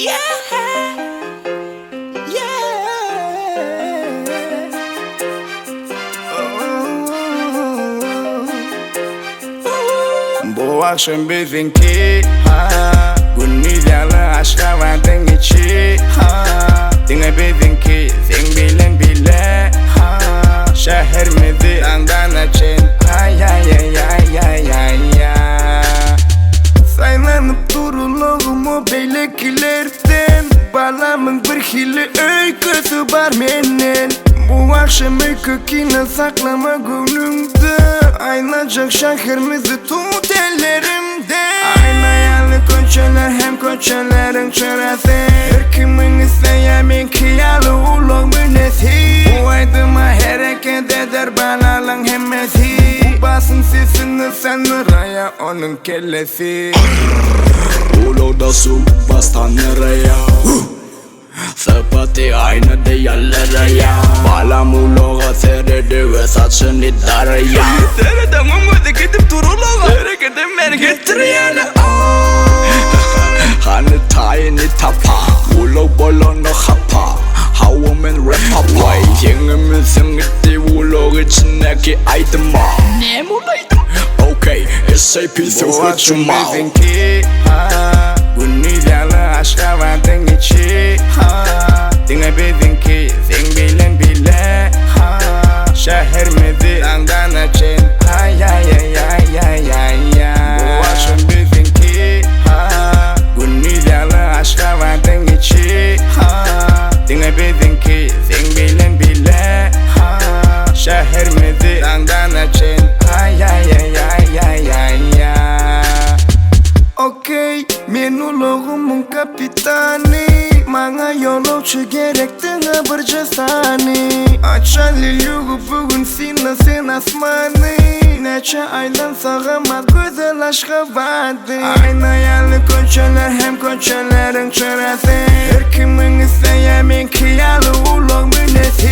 Bu akşam bizimki Günlüğüyle aşka vardın içi Dinle bizimki sen bilen bile Şehirimizi yandan açın Ay ay ay ay ay ay ay Saylanıp duruluğumu beylekilerden Balamın bir hili öyküsü var menin Bu akşam öykükini saklama gönlümde Aynacak şehirimizi tut ellerimde Aynı yanlı koçalar hem koçaların çöresi Her kimin isteyemin kiyalı uluk münesi Bu aydıma hareket eder banalan hemmesi Bu basın sesini sen raya onun kellesi Uluk'da su bastan nereye Seperti aynı diyarlara ya Balam uluğa seredi ve saçın idaraya Seredemem öde gidip duruluğa Hareketim beni getiriyor Hani tayini tapa Uluk bolonu hapa Havamen rap hapa Yengemizin gitti uluk içindeki aydıma Ne mulaydım? Okay, SAP Bu akşam bizimki Günlüğüyle aşka vardın içi Dinle bizimki sen bilen bile Şehirimizi yandan açın Ay ay ay ay ay ay ay Bu akşam bizimki Günlüğüyle aşka vardın içi Dinle bizimki sen bilen bile Şehirimizi yandan açın Ay ay ay ay ay ay ay Okey, men uluğumun kapitani Bana yolcu gerektiğine bir cesani Açan liliği bugün sen asmanı Neçe aylan sağamaz güzel aşka vardı Aynı yanlı koçalar hem koçaların çöresi Her kimin isteyemin kiyalı uluk münesi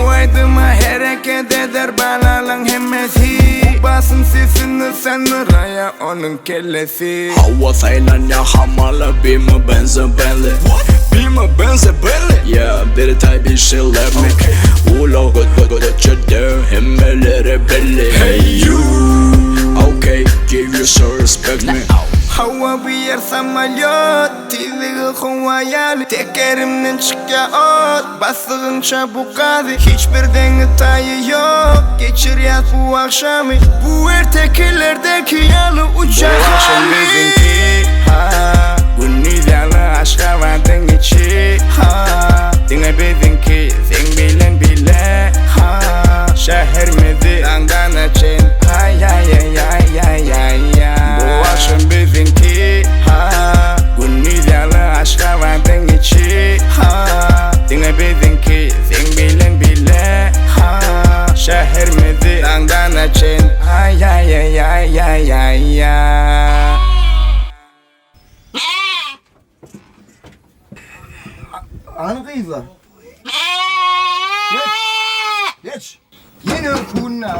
Bu aydıma hareket eder banalan hemmesi Bu basın sesini sen raya onun kellesi Hava saylan ya hamalı bir mi benze belli Bir mi benze belli Yeah bir tay bir şeyler mi Uluk ötçede hemmeleri belli Hey you Okay give you so respect me Hava bir yer samolyot Tizliği havayal Tekerimden çıkya ot Bastığın çabuk hadi Hiçbir detayı yok Geçir yaz bu akşamı Bu erteklerdeki yalı uçak hali Bu akşam bizimki Günlüğüyle aşka vardın içi Dinle bizimki sen bilen bile Şehirimizi yandan açın Ay ay ay ay ay ay ay Bu akşam bizimki Günlüğüyle aşka vardın içi Dinle bizimki sen bilen bile Şehirimizi yandan açın Ay ay ay ay ay ay ay Anı kıyızlar. Geç. Geç. Yine kuna.